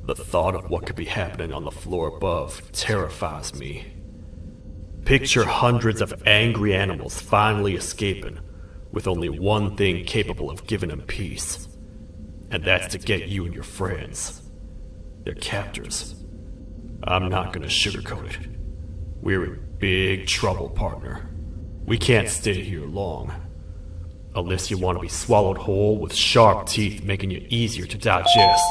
The thought of what could be happening on the floor above terrifies me. Picture hundreds of angry animals finally escaping, with only one thing capable of giving them peace. And that's to get you and your friends. Their captors. I'm not gonna sugarcoat it. We're in big trouble, partner. We can't stay here long. Unless you want to be swallowed whole with sharp teeth making you easier to digest.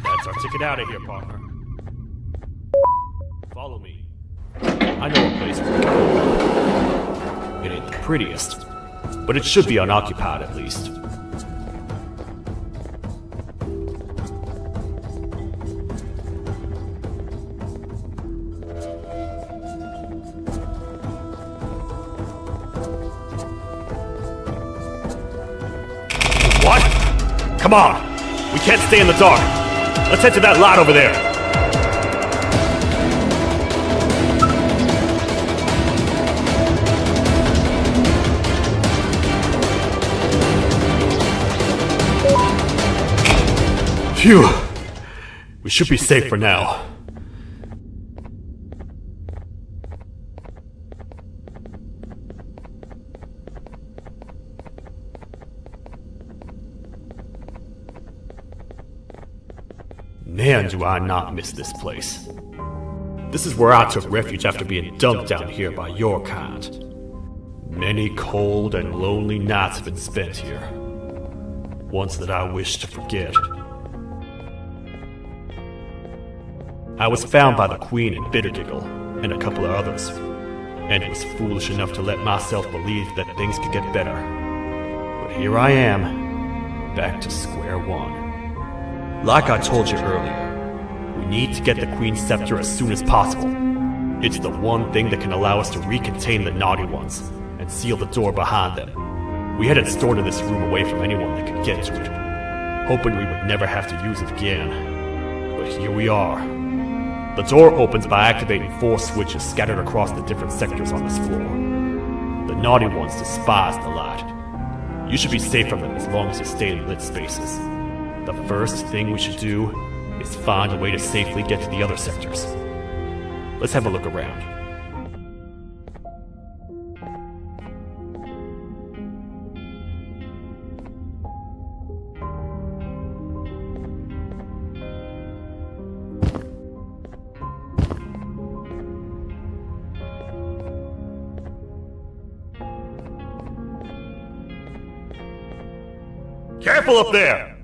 That's our ticket out of here, partner. Follow me. I know a place we can go. It ain't the prettiest, but it should be unoccupied at least. What? Come on! We can't stay in the dark! Let's head to that lot over there! Phew! We should be safe for now. Man, do I not miss this place. This is where I took refuge after being dumped down here by your kind. Many cold and lonely nights have been spent here. Ones that I wish to forget. I was found by the Queen in Bitterdiggle, and a couple of others, and was foolish enough to let myself believe that things could get better. But here I am, back to square one. Like I told you earlier, we need to get the Queen's scepter as soon as possible. It's the one thing that can allow us to recontain the naughty ones, and seal the door behind them. We had it stored in this room away from anyone that could get to it, hoping we would never have to use it again. But here we are. The door opens by activating 4 switches scattered across the different sectors on this floor. The naughty ones despise the light. You should be safe from them as long as you stay in lit spaces. The first thing we should do is find a way to safely get to the other sectors. Let's have a look around. Careful up there!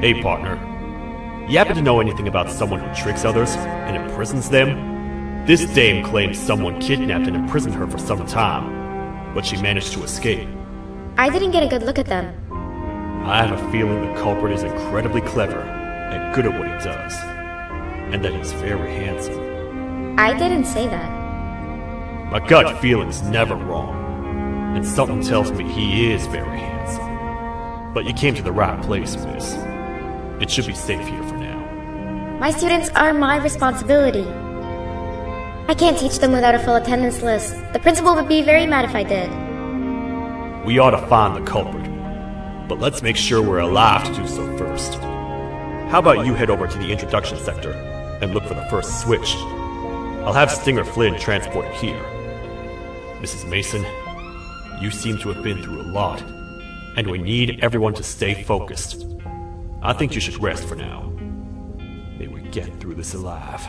Hey, partner. You happen to know anything about someone who tricks others and imprisons them? This dame claims someone kidnapped and imprisoned her for some time, but she managed to escape. I didn't get a good look at them. I have a feeling the culprit is incredibly clever and good at what he does, and that he's very handsome. I didn't say that. My gut feeling's never wrong, and something tells me he is very handsome. But you came to the right place, miss. It should be safe here for now. My students are my responsibility. I can't teach them without a full attendance list. The principal would be very mad if I did. We ought to find the culprit, but let's make sure we're alive to do so first. How about you head over to the introduction sector and look for the first switch? I'll have Stinger Flynn transported here. Mrs. Mason, you seem to have been through a lot, and we need everyone to stay focused. I think you should rest for now. May we get through this alive.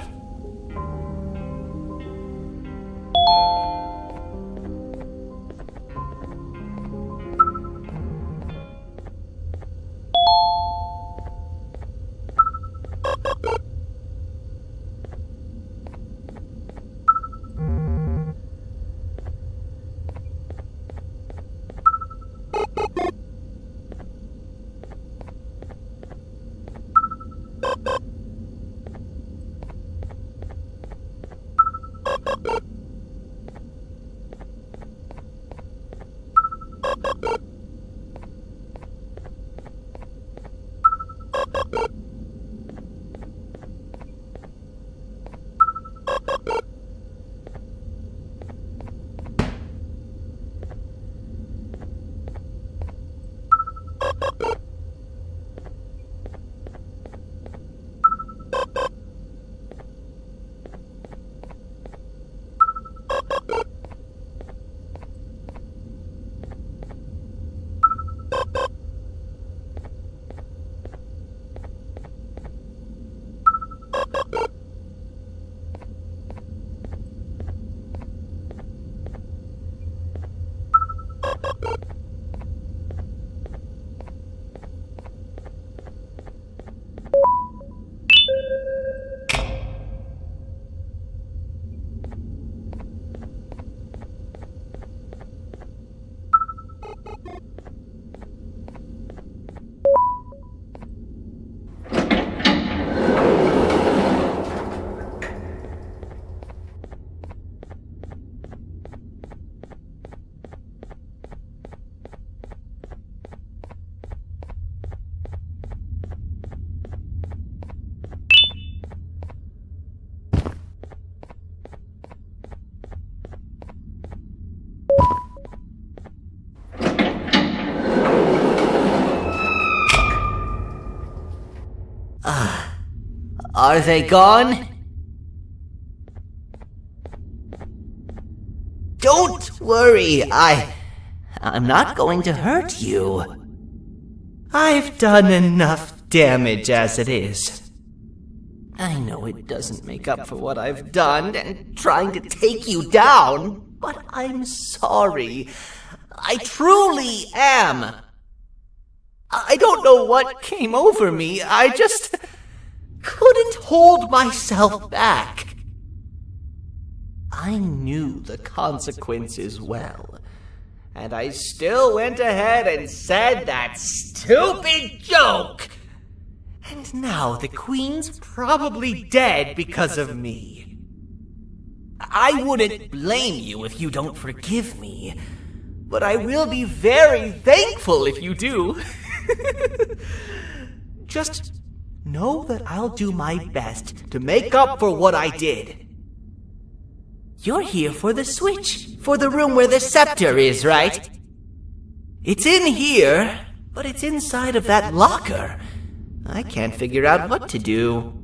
Are they gone? Don't worry, I'm not going to hurt you. I've done enough damage as it is. I know it doesn't make up for what I've done and trying to take you down, but I'm sorry. I truly am. I don't know what came over me. I just couldn't hold myself back. I knew the consequences well, and I still went ahead and said that stupid joke. And now the Queen's probably dead because of me. I wouldn't blame you if you don't forgive me, but I will be very thankful if you do. Just know that I'll do my best to make up for what I did. You're here for the switch, for the room where the scepter is, right? It's in here, but it's inside of that locker. I can't figure out what to do.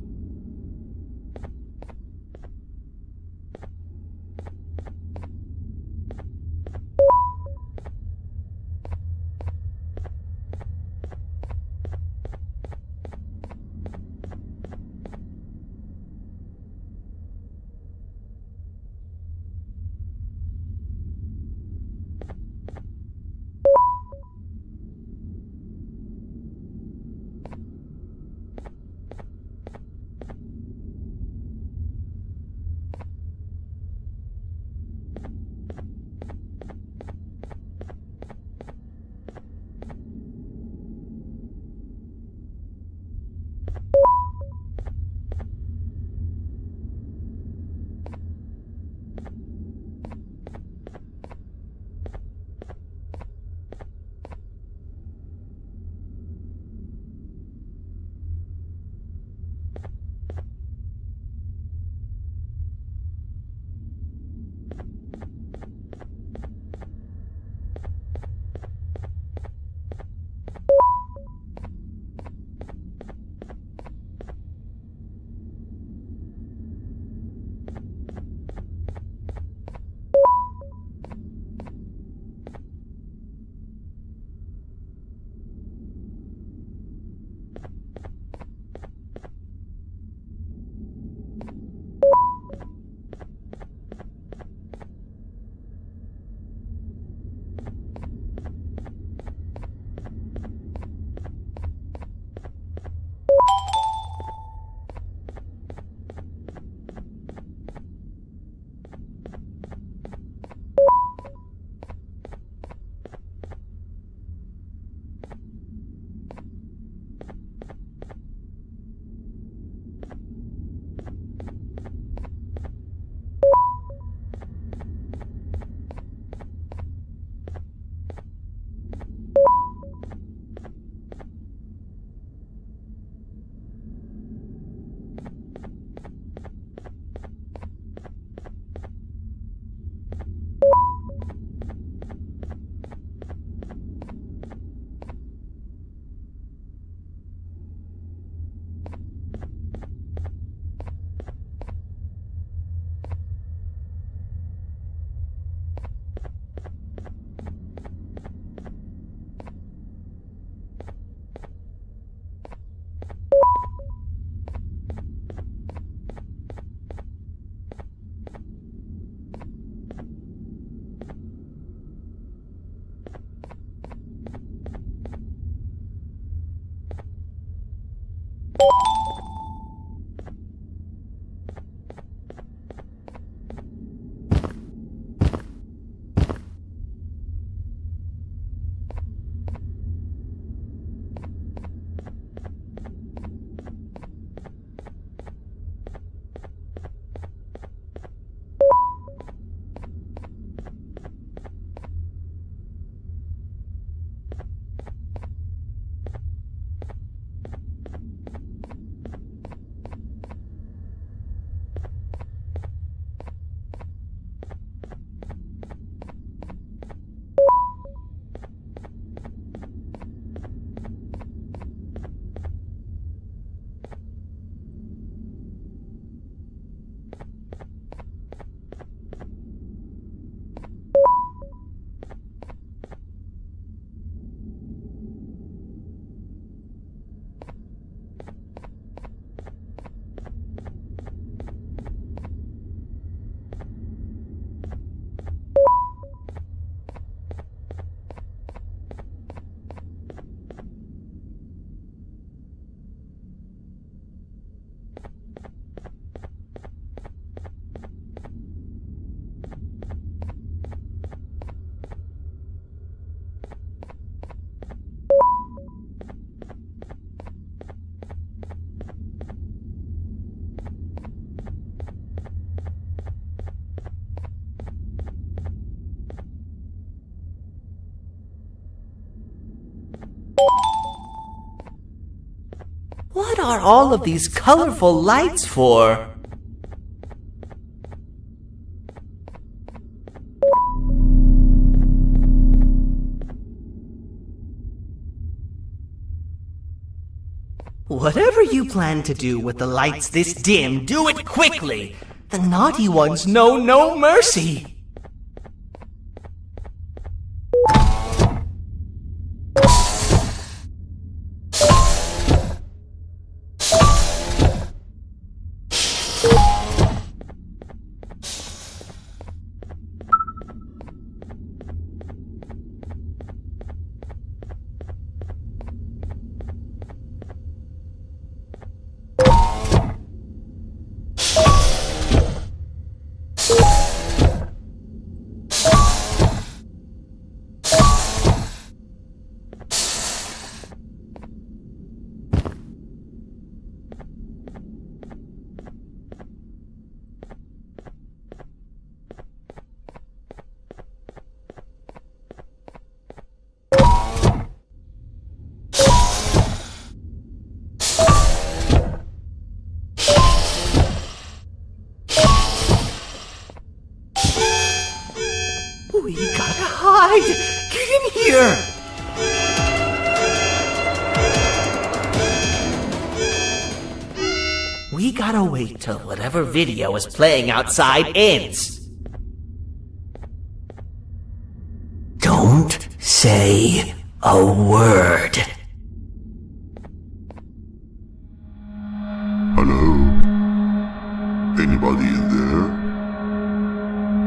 What are all of these colorful lights for? Whatever you plan to do with the lights this dim, do it quickly! The naughty ones know no mercy! We gotta hide! Get in here! We gotta wait till whatever video is playing outside ends. Don't say a word. Hello? Anybody in there?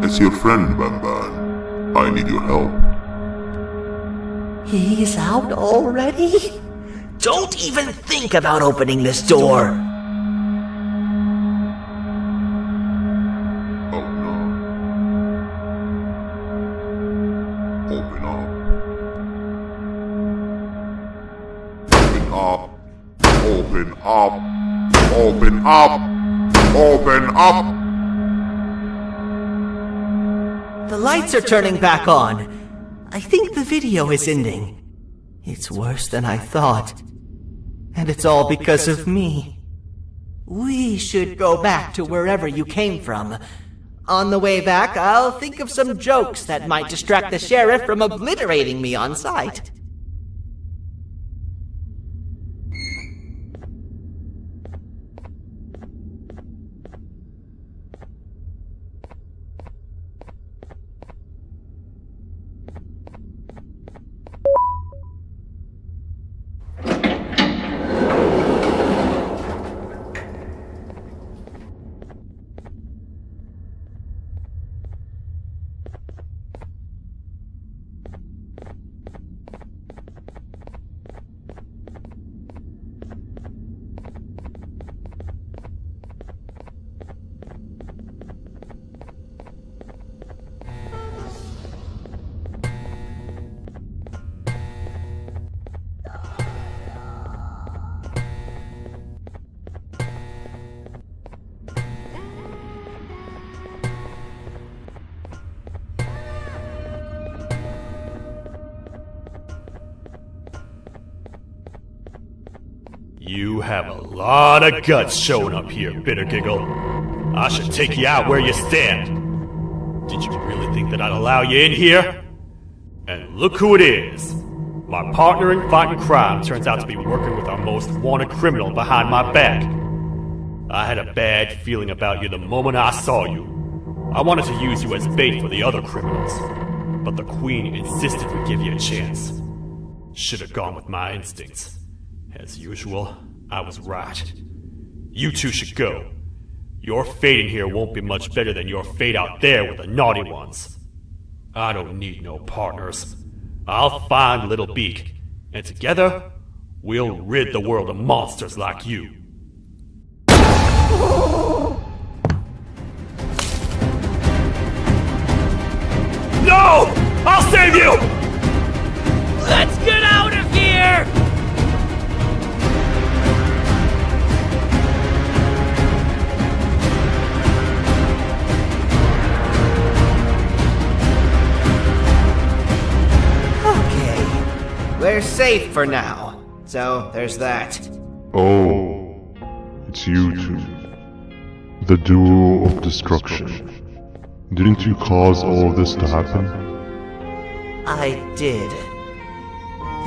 It's your friend, Banban. I need your help. He's out already? Don't even think about opening this door! Oh no. Open up. Open up. Open up. Open up. The lights are turning back on. I think the video is ending. It's worse than I thought. And it's all because of me. We should go back to wherever you came from. On the way back, I'll think of some jokes that might distract the sheriff from obliterating me on sight. You have a lot of guts showing up here, Bitter Giggle. I should take you out where you stand. Did you really think that I'd allow you in here? And look who it is. My partner in fighting crime turns out to be working with our most wanted criminal behind my back. I had a bad feeling about you the moment I saw you. I wanted to use you as bait for the other criminals, but the Queen insisted we give you a chance. Should have gone with my instincts. As usual, I was right. You two should go. Your fate in here won't be much better than your fate out there with the naughty ones. I don't need no partners. I'll find Little Beak, and together, we'll rid the world of monsters like you. No! I'll save you! Let's get out of here! Okay, we're safe for now. So, there's that. Oh. It's you two. The duo of destruction. Didn't you cause all of this to happen? I did.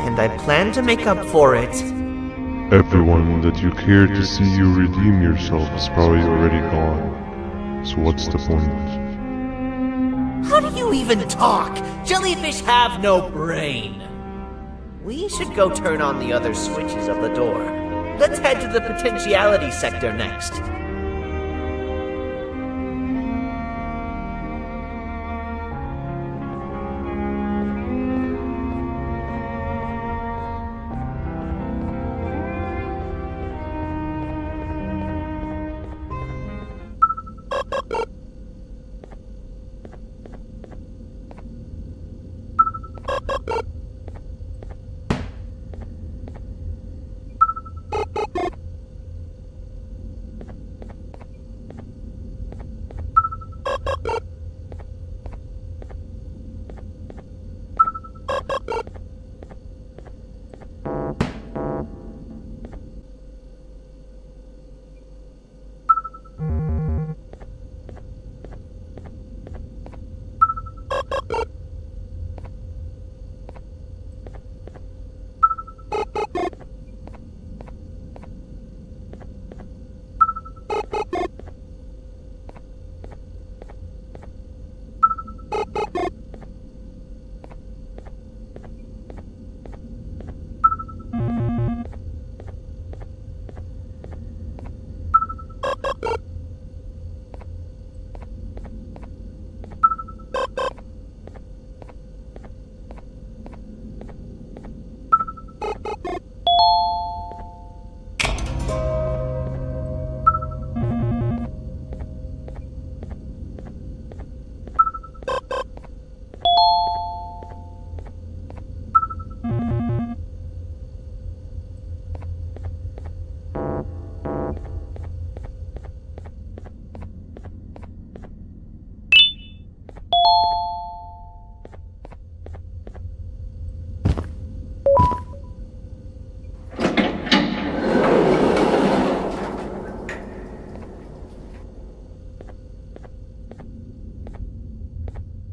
And I plan to make up for it. Everyone that you cared to see you redeem yourself is probably already gone. So what's the point? How do you even talk? Jellyfish have no brain. We should go turn on the other switches of the door. Let's head to the potentiality sector next.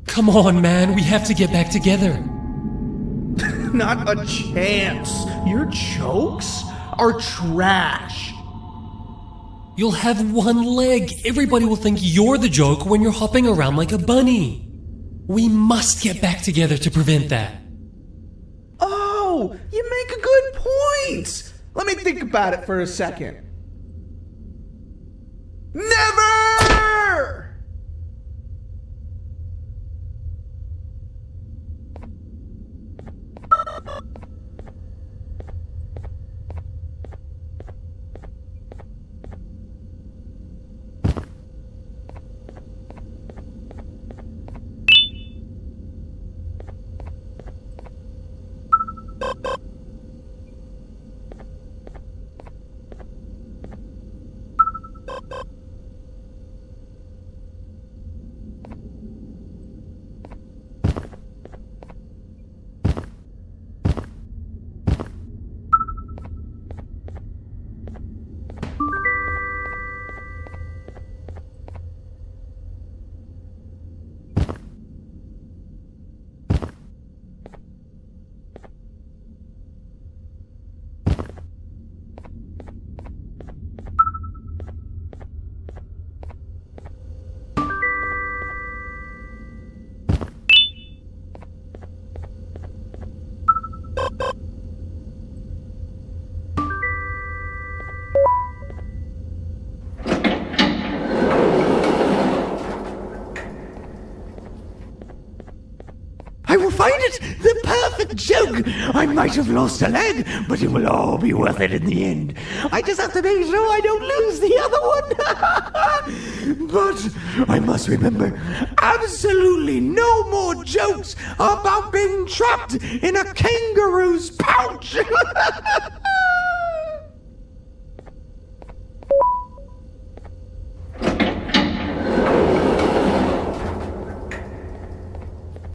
Come on, man, we have to get back together. Not a chance. Your jokes are trash. You'll have one leg. Everybody will think you're the joke when you're hopping around like a bunny. We must get back together to prevent that. Oh, you make a good point. Let me think about it for a second. Never! I will find it! The perfect joke! I might have lost a leg, but it will all be worth it in the end. I just have to make sure I don't lose the other one. But I must remember, absolutely no more jokes about being trapped in a kangaroo's pouch.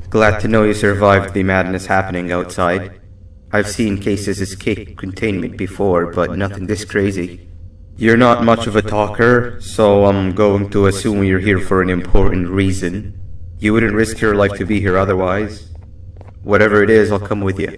Glad to know you survived the madness happening outside. I've seen cases escape containment before, but nothing this crazy. You're not much of a talker, so I'm going to assume you're here for an important reason. You wouldn't risk your life to be here otherwise. Whatever it is, I'll come with you.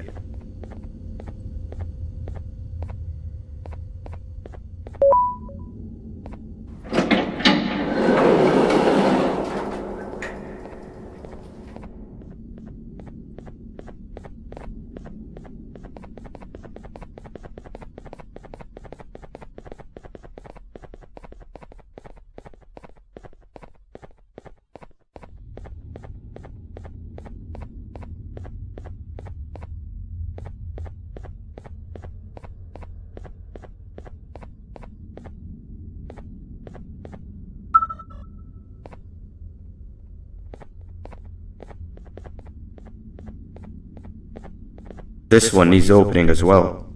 This one needs opening as well.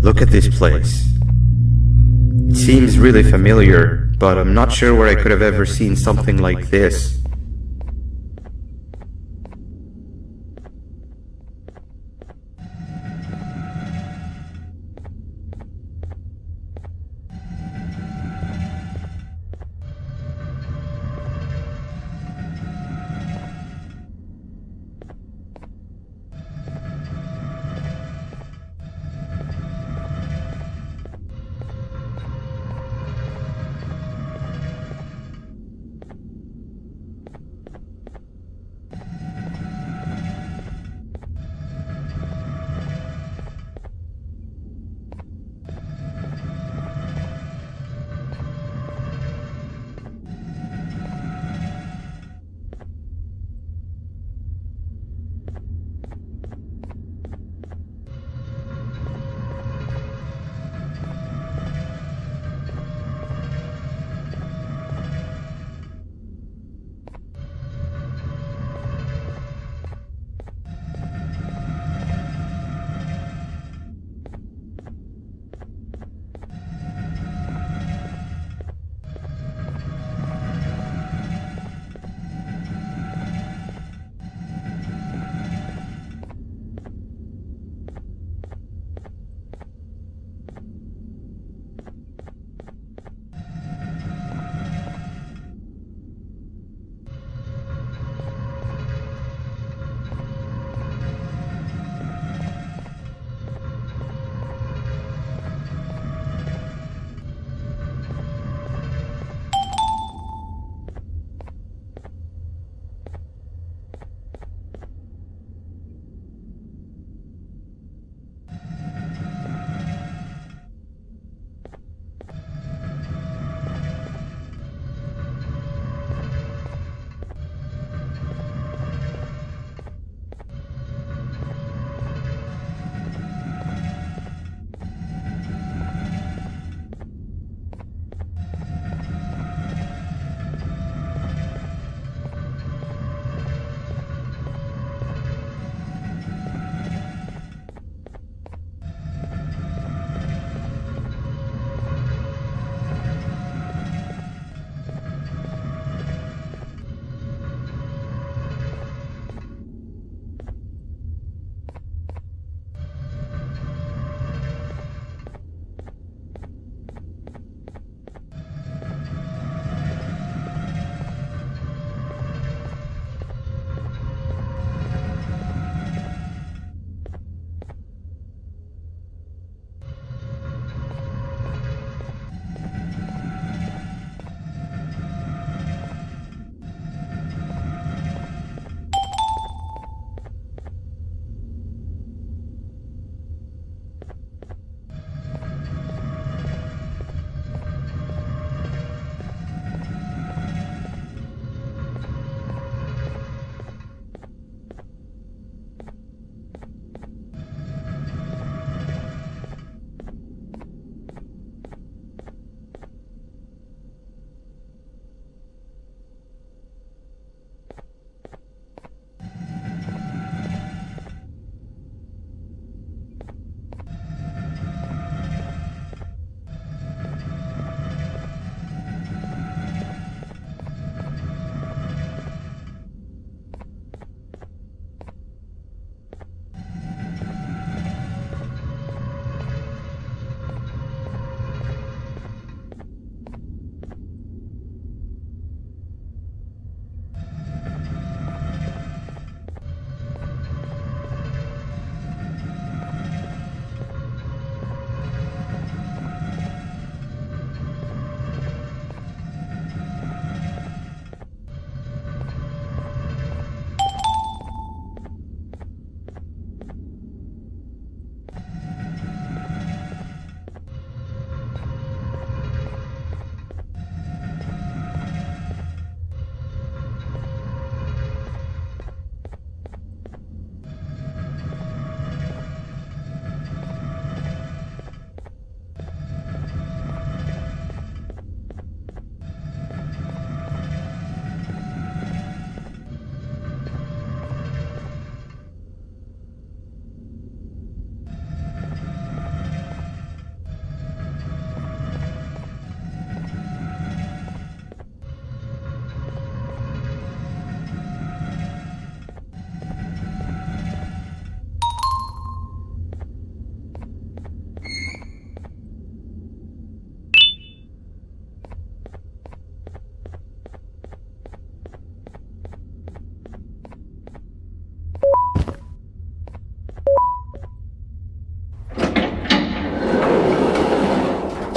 Look at this place. It seems really familiar, but I'm not sure where I could have ever seen something like this.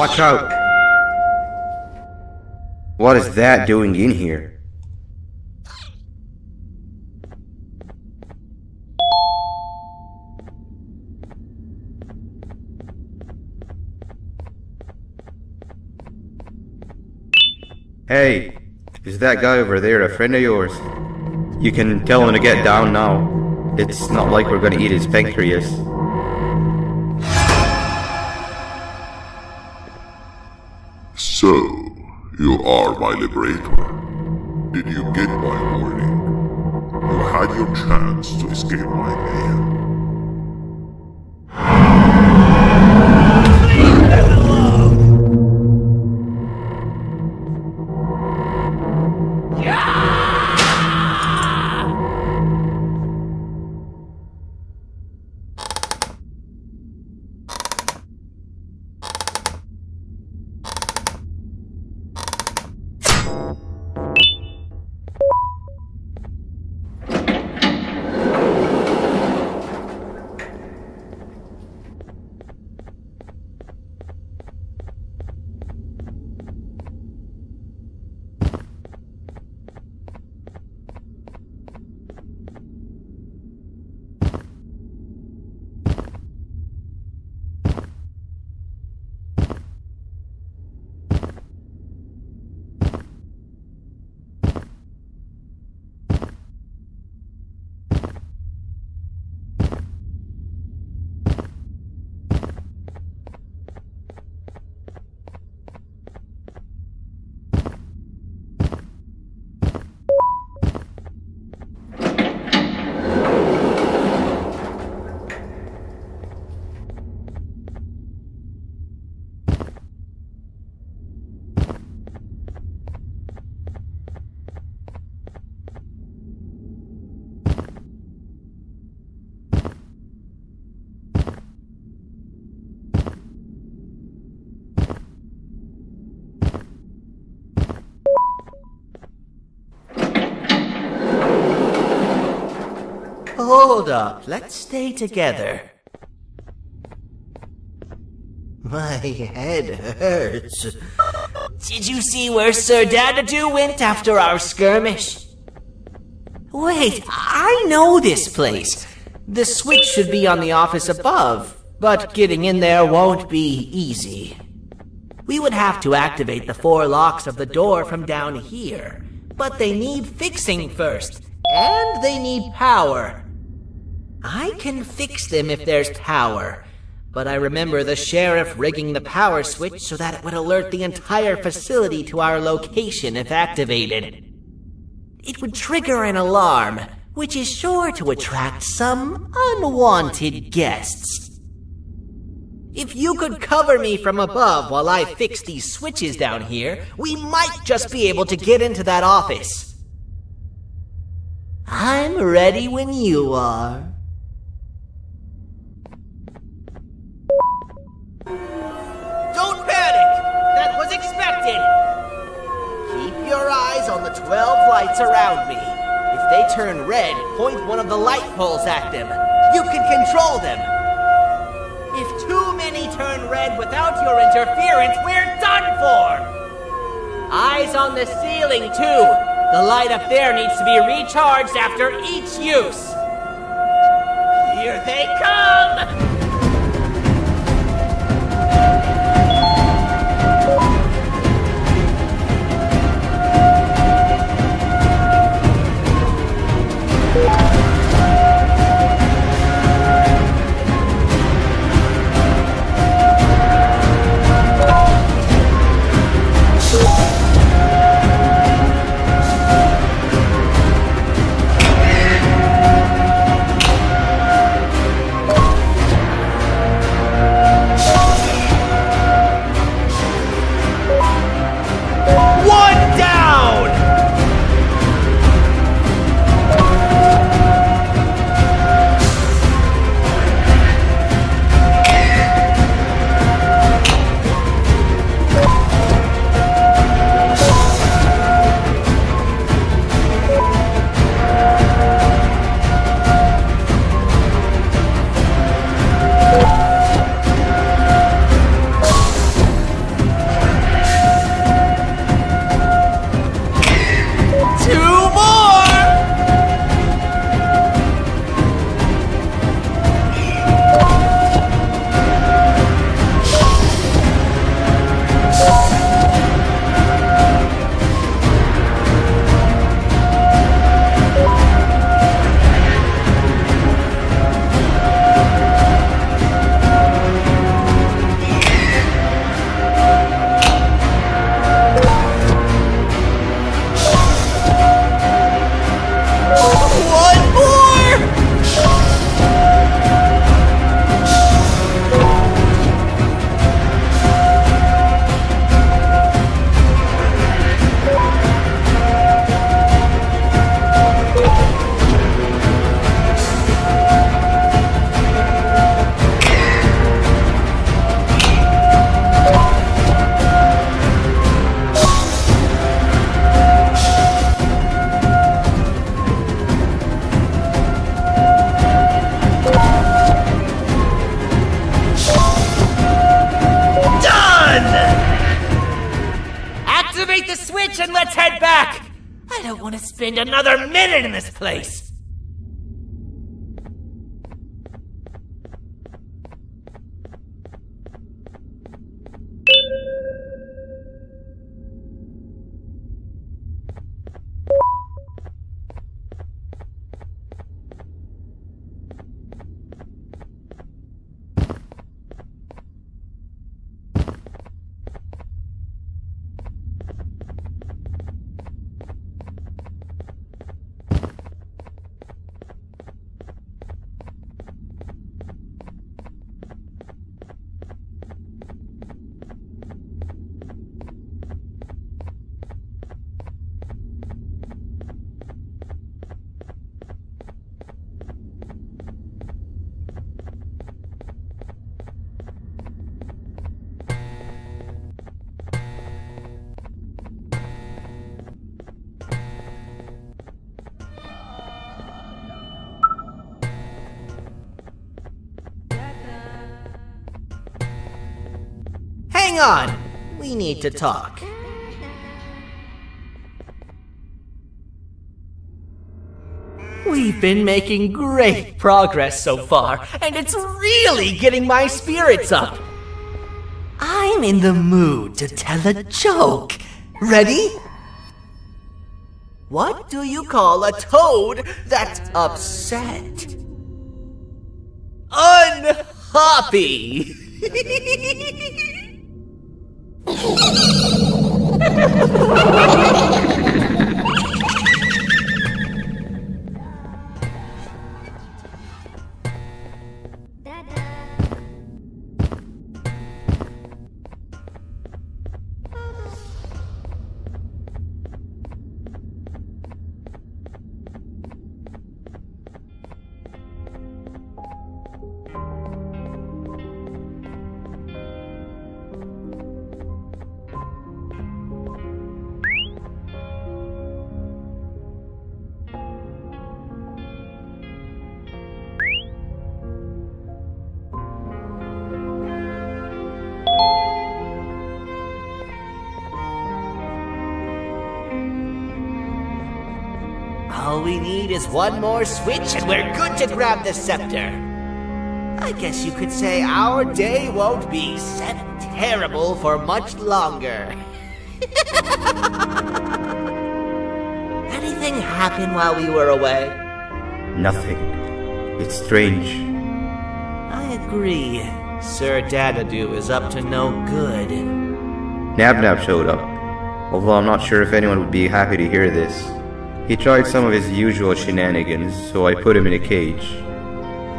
Watch out! What is that doing in here? Hey, is that guy over there a friend of yours? You can tell him to get down now. It's not like we're gonna eat his pancreas. So, you are my liberator. Did you get my warning? You had your chance to escape my mayhem. Hold up, let's stay together. My head hurts. Did you see where Sir Dadadoo went after our skirmish? Wait, I know this place. The switch should be on the office above, but getting in there won't be easy. We would have to activate the 4 locks of the door from down here, but they need fixing first, and they need power. I can fix them if there's power, but I remember the sheriff rigging the power switch so that it would alert the entire facility to our location if activated. It would trigger an alarm, which is sure to attract some unwanted guests. If you could cover me from above while I fix these switches down here, we might just be able to get into that office. I'm ready when you are. Don't panic! That was expected! Keep your eyes on the 12 lights around me. If they turn red, point one of the light poles at them. You can control them. If too many turn red without your interference, we're done for! Eyes on the ceiling, too. The light up there needs to be recharged after each use. Here they come! spend another minute in this place! Hang on! We need to talk. We've been making great progress so far, and it's really getting my spirits up. I'm in the mood to tell a joke. Ready? What do you call a toad that's upset? Unhappy! All we need is one more switch and we're good to grab the scepter. I guess you could say our day won't be terrible for much longer. Anything happen while we were away? Nothing. It's strange. I agree. Sir Dadadoo is up to no good. Nab showed up, although I'm not sure if anyone would be happy to hear this. He tried some of his usual shenanigans, so I put him in a cage.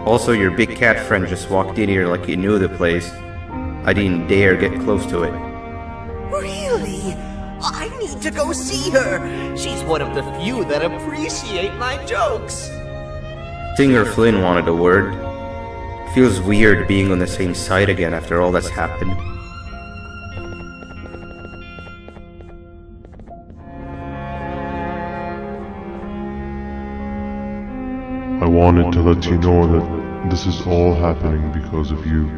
Also, your big cat friend just walked in here like he knew the place. I didn't dare get close to it. Really? I need to go see her. She's one of the few that appreciate my jokes. Singer Flynn wanted a word. Feels weird being on the same side again after all that's happened. I wanted to let you know that this is all happening because of you.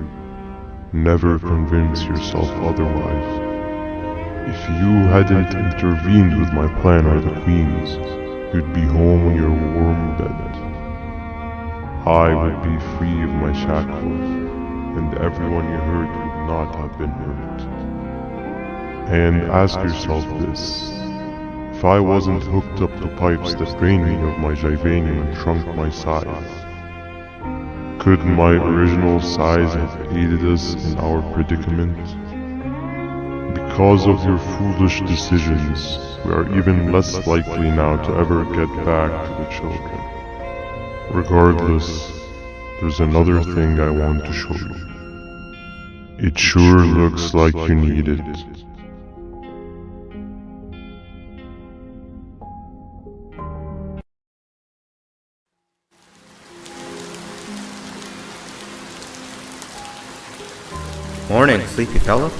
Never convince yourself otherwise. If you hadn't intervened with my plan or the Queen's, you'd be home in your warm bed. I would be free of my shackles, and everyone you hurt would not have been hurt. And ask yourself this. If I wasn't hooked up to pipes that drained me of my Jivanium and shrunk my size, could my original size have aided us in our predicament? Because of your foolish decisions, we are even less likely now to ever get back to the children. Regardless, there's another thing I want to show you. It sure looks like you need it. Morning, sleepy fellow.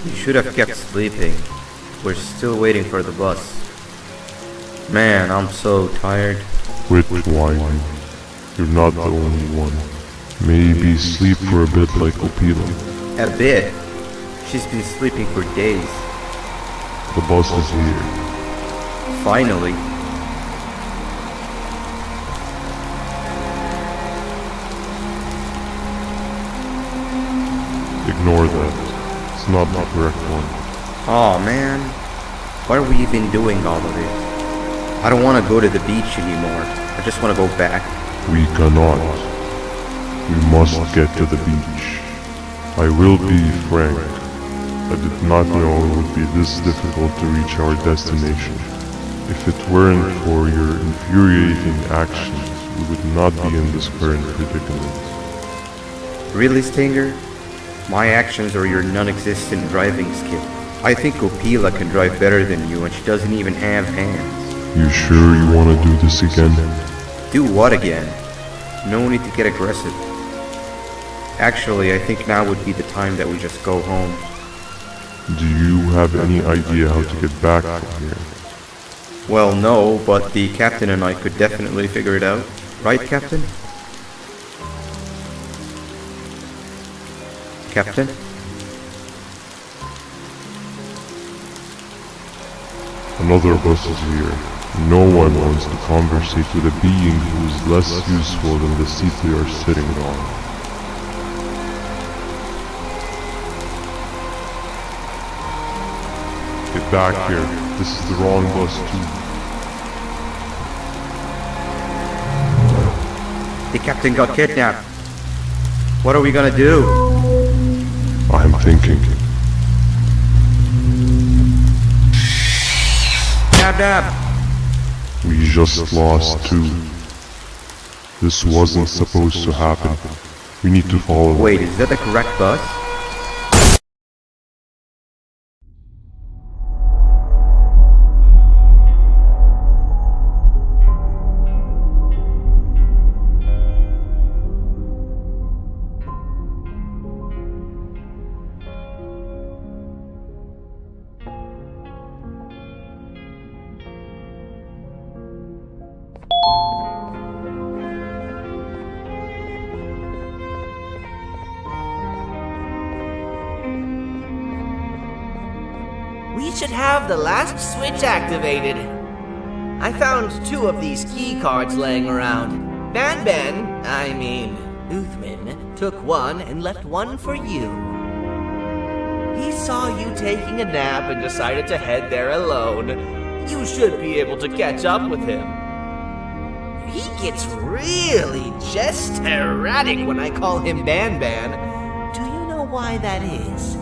You should have kept sleeping. We're still waiting for the bus. Man, I'm so tired. Quit whining. You're not the only one. Maybe sleep for a bit like Opila. A bit? She's been sleeping for days. The bus is here. Finally. Ignore that. It's not the correct one. Aw, man. Why are we even doing all of this? I don't want to go to the beach anymore. I just want to go back. We cannot. We must get to the beach. I will be frank. I did not know it would be this difficult to reach our destination. If it weren't for your infuriating actions, we would not be in this current predicament. Really, Stinger? My actions are your non-existent driving skill. I think Opila can drive better than you and she doesn't even have hands. You sure you want to do this again? Do what again? No need to get aggressive. Actually, I think now would be the time that we just go home. Do you have any idea how to get back from here? Well, no, but the captain and I could definitely figure it out. Right, Captain? Captain? Another bus is here. No one wants to conversate with a being who is less useful than the seat they are sitting on. Get back here. This is the wrong bus too. The captain got kidnapped. What are we gonna do? I'm thinking. Dab dab! We just lost two. This wasn't supposed to happen. We need to follow. Wait, is that the correct bus? We should have the last switch activated. I found 2 of these key cards laying around. Banban, Uthman, took one and left one for you. He saw you taking a nap and decided to head there alone. You should be able to catch up with him. He gets really just erratic when I call him Banban. Do you know why that is?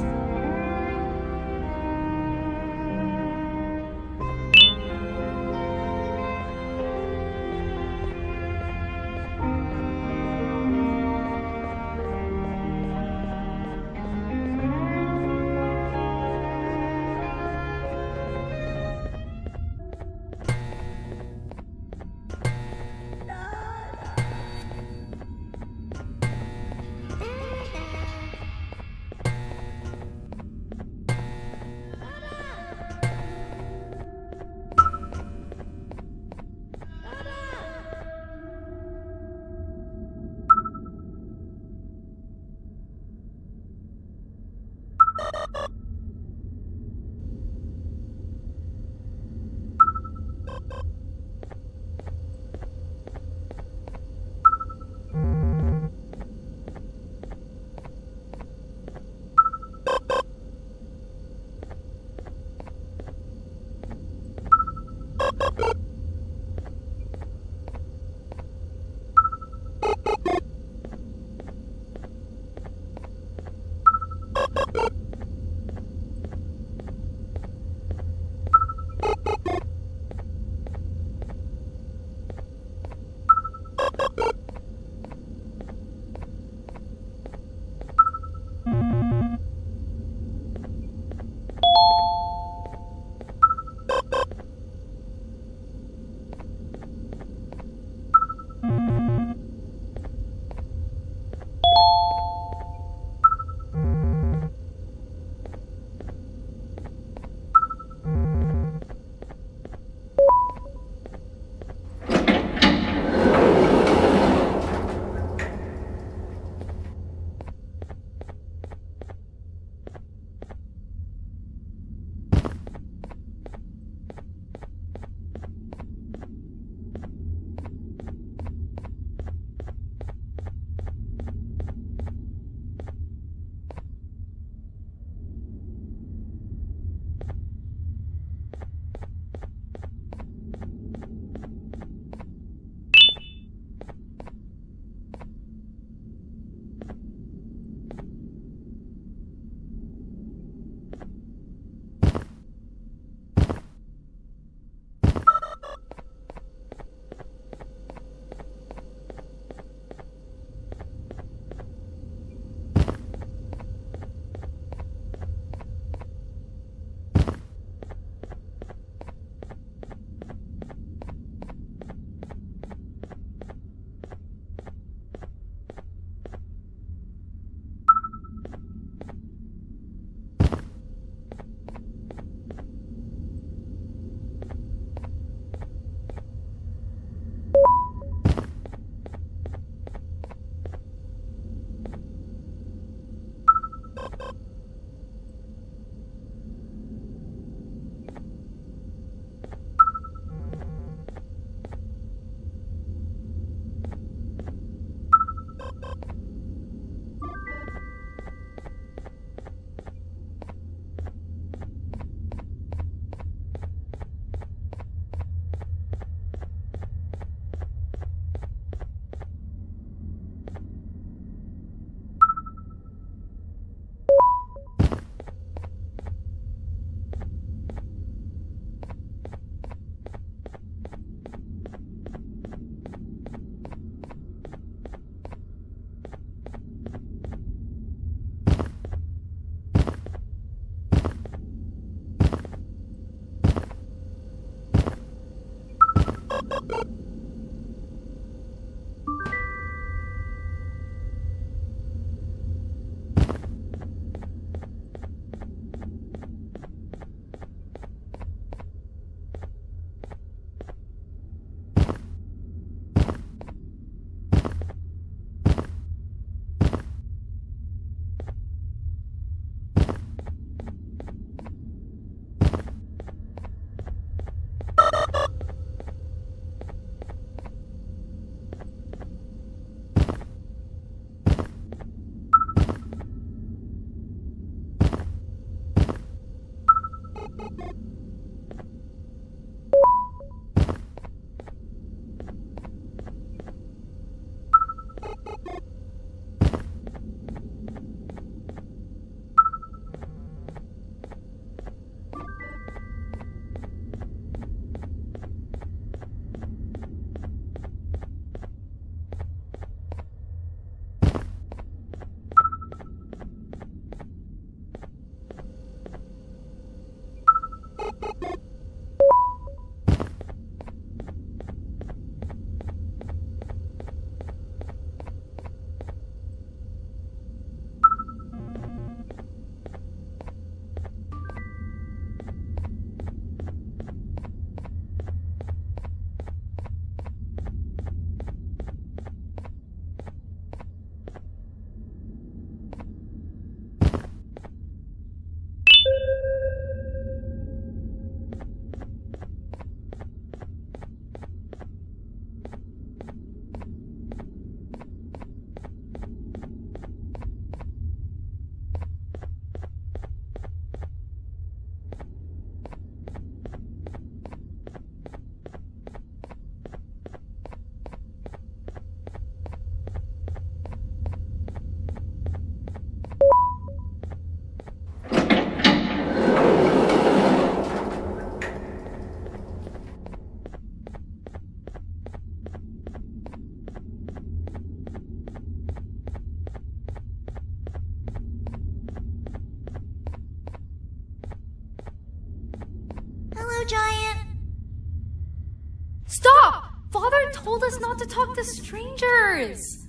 father told us not to talk to strangers.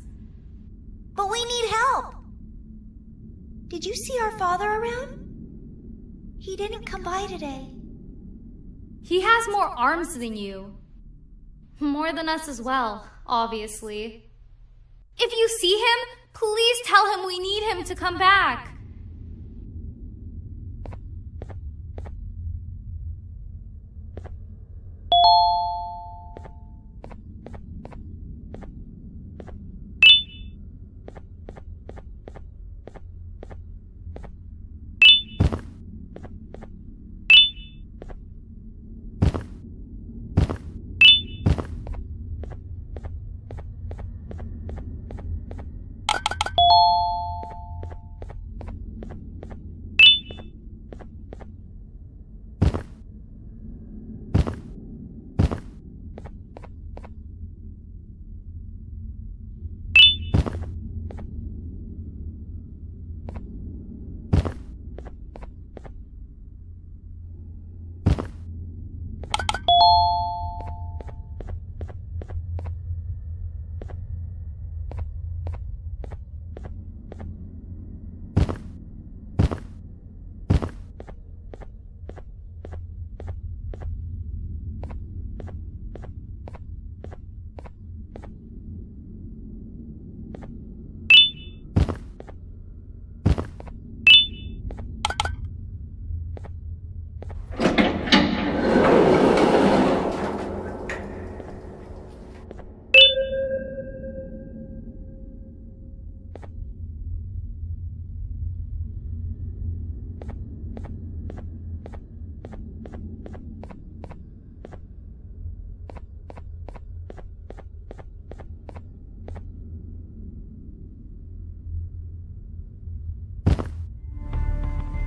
But we need help. Did you see our father around? He didn't come by today. He has more arms than you. More than us as well, obviously. If you see him, please tell him we need him to come back.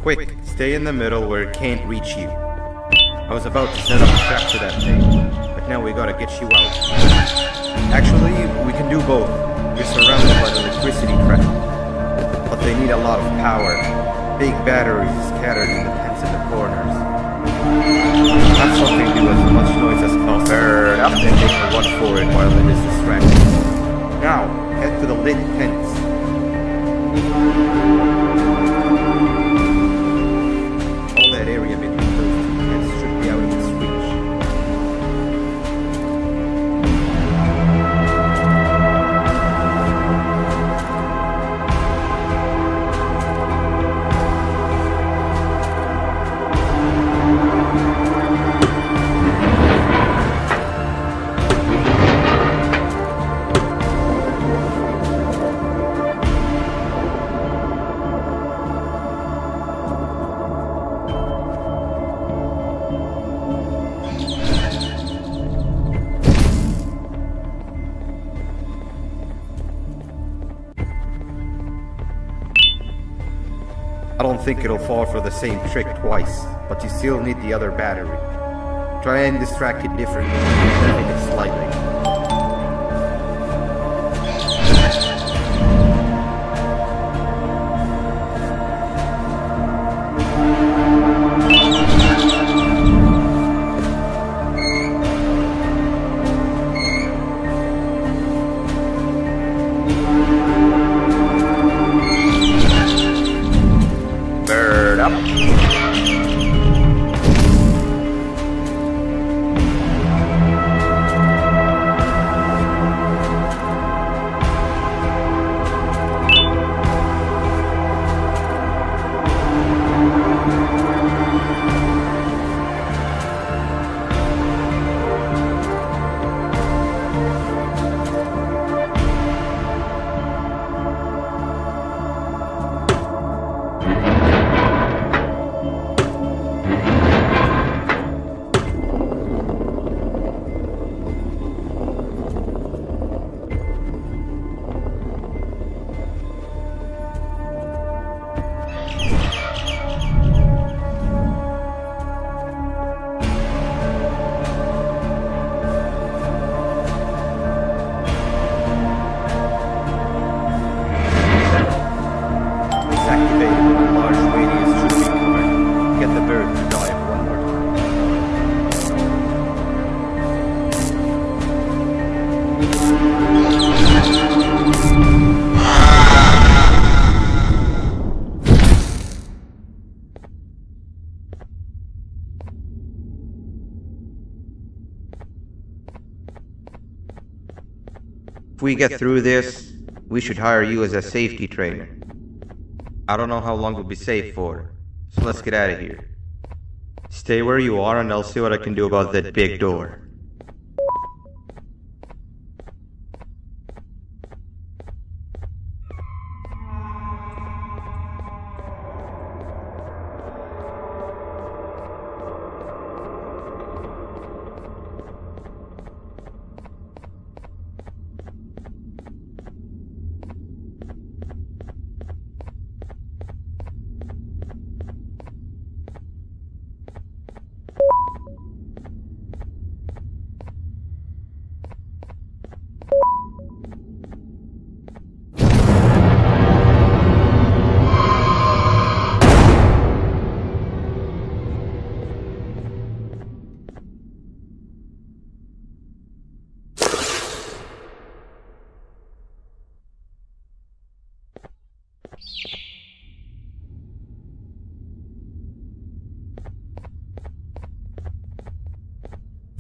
Quick, stay in the middle where it can't reach you. I was about to set up a trap to that thing, but now we gotta get you out. Actually, we can do both. You're surrounded by the electricity trap, but they need a lot of power. Big batteries scattered in the pens in the corners. Have something do as much noise as possible. Turn up and make a run for it while it is distracted. Now, head to the lit pens. All that area between those two pens should be out of its reach. I don't think it'll fall for the same trick twice, but you still need the other battery. Try and distract it differently, moving it slightly. Bird up. If we get through this, we should hire you as a safety trainer. I don't know how long we'll be safe for, so let's get out of here. Stay where you are and I'll see what I can do about that big door.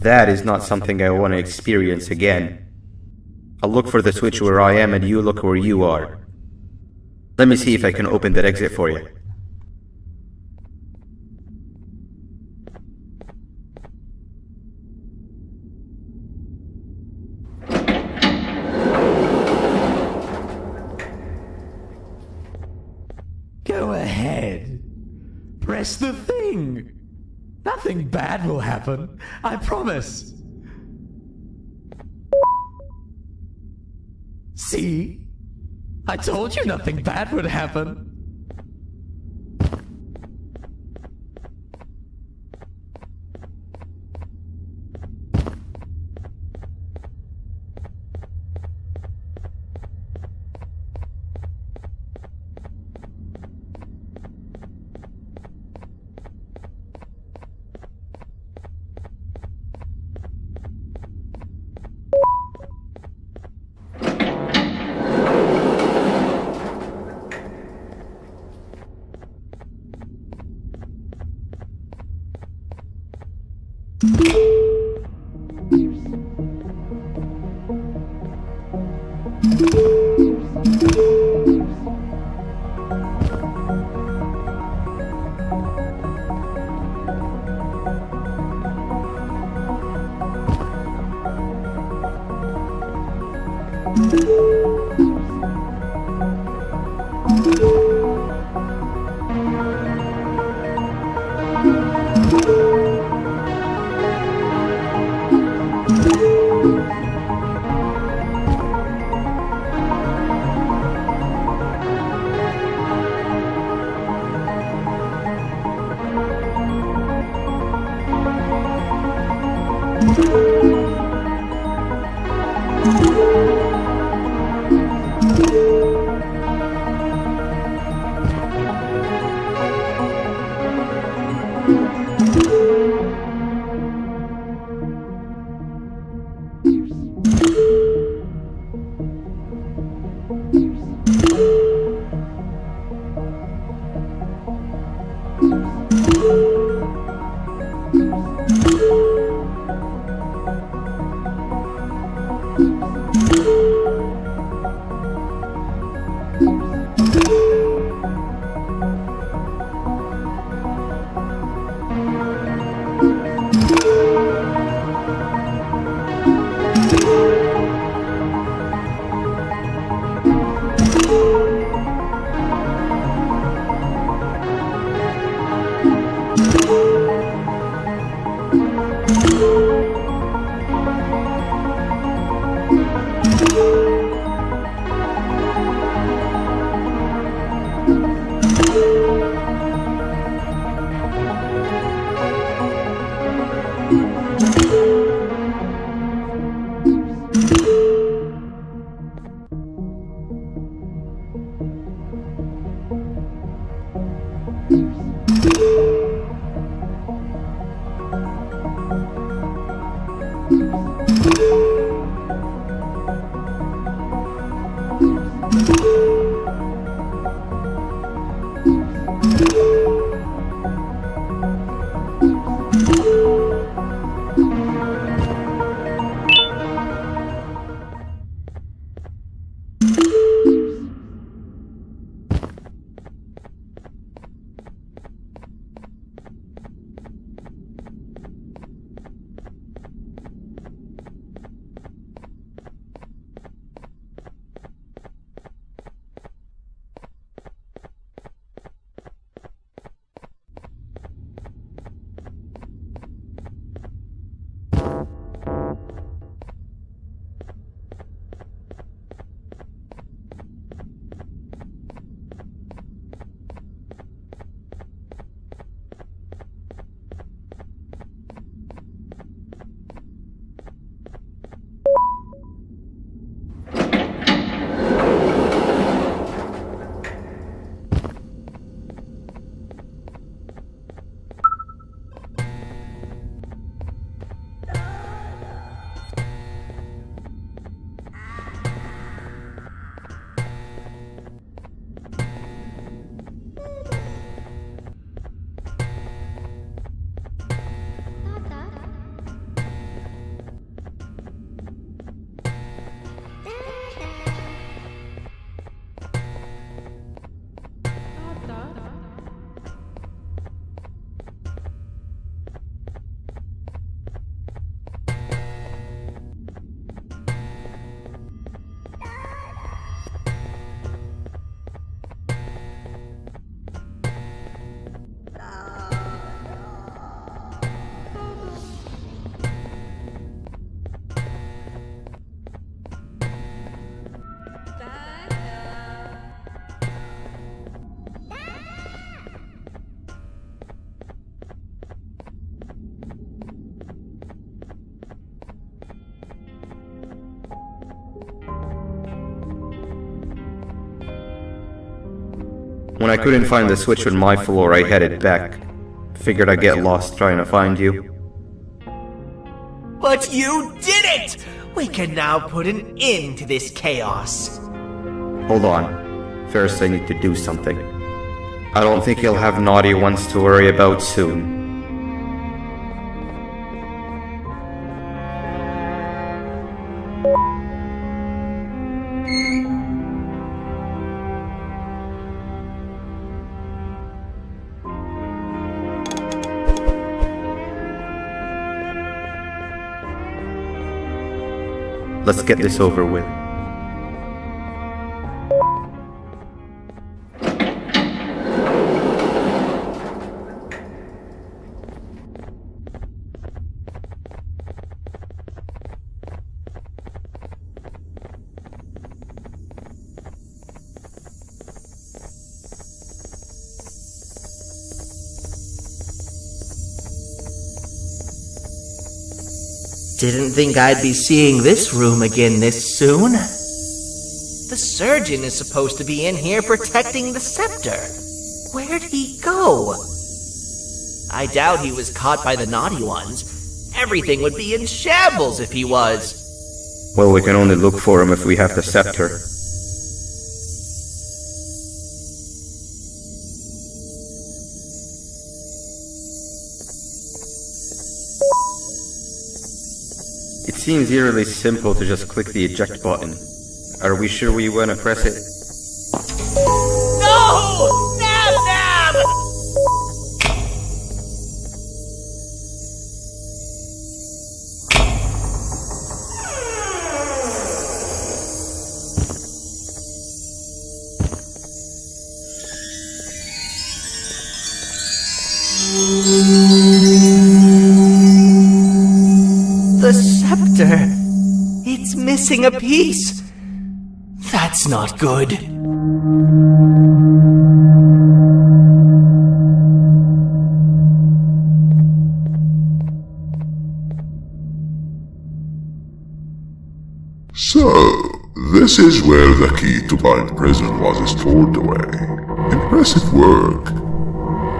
That is not something I want to experience again. I'll look for the switch where I am and you look where you are. Let me see if I can open that exit for you. Go ahead. Press the thing. Nothing bad will happen. I promise. See? I told you nothing bad would happen. When I couldn't find the switch on my floor, I headed back. Figured I'd get lost trying to find you. But you did it! We can now put an end to this chaos. Hold on. First I need to do something. I don't think he'll have naughty ones to worry about soon. Let's get this over with. Didn't think I'd be seeing this room again this soon. The surgeon is supposed to be in here protecting the scepter. Where'd he go? I doubt he was caught by the naughty ones. Everything would be in shambles if he was. Well, we can only look for him if we have the scepter. It seems eerily simple to just click the eject button. Are we sure we want to press it? No! Nab Nab! The scepter! It's missing a piece! That's not good. So, this is where the key to Bind Prison was stored away. Impressive work.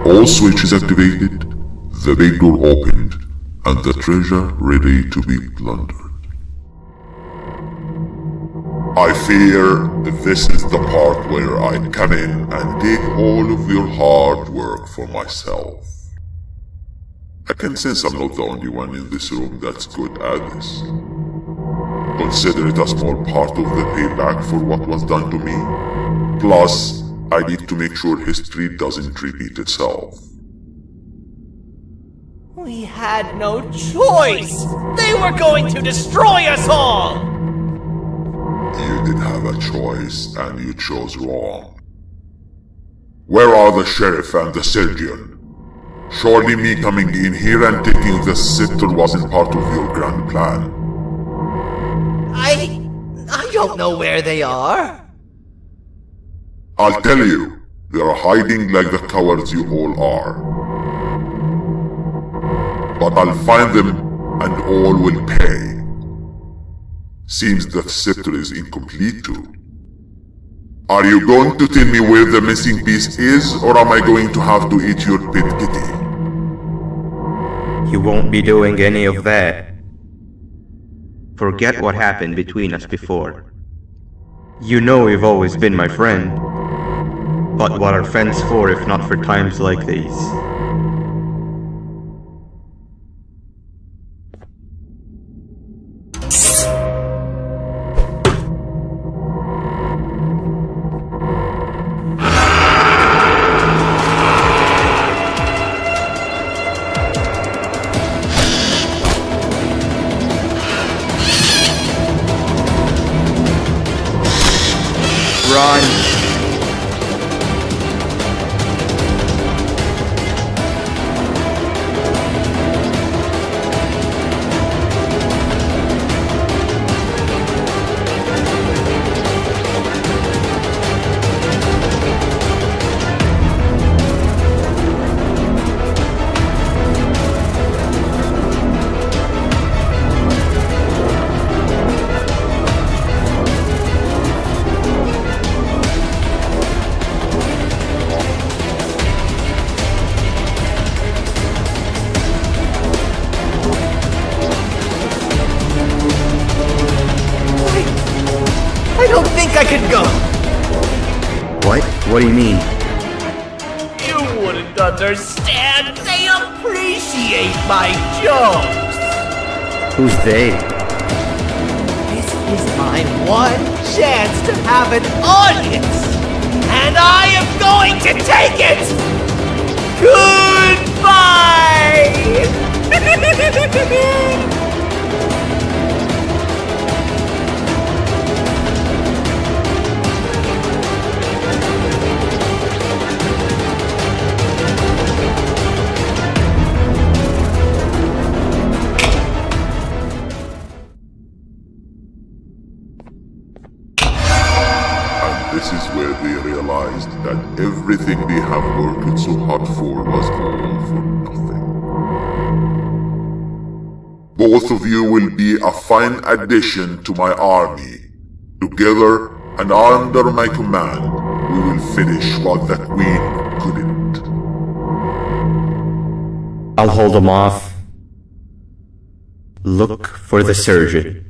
All switches activated, the big door opened, and the treasure ready to be plundered. I fear this is the part where I come in and take all of your hard work for myself. I can sense I'm not the only one in this room that's good at this. Consider it a small part of the payback for what was done to me. Plus, I need to make sure history doesn't repeat itself. We had no choice! They were going to destroy us all! You did have a choice, and you chose wrong. Where are the sheriff and the surgeon? Surely me coming in here and taking the scepter wasn't part of your grand plan. I don't know where they are. I'll tell you, they are hiding like the cowards you all are. But I'll find them, and all will pay. Seems the scepter is incomplete too. Are you going to tell me where the missing piece is, or am I going to have to eat your pet kitty? You won't be doing any of that. Forget what happened between us before. You know you've always been my friend. But what are friends for if not for times like these? Run! think I could go. What? What do you mean? You wouldn't understand. They appreciate my jokes. Who's they? This is my one chance to have an audience, and I am going to take it. Goodbye. This is where they realized that everything they have worked so hard for was all for nothing. Both of you will be a fine addition to my army. Together and under my command, we will finish what the Queen couldn't. I'll hold them off. Look for the surgeon.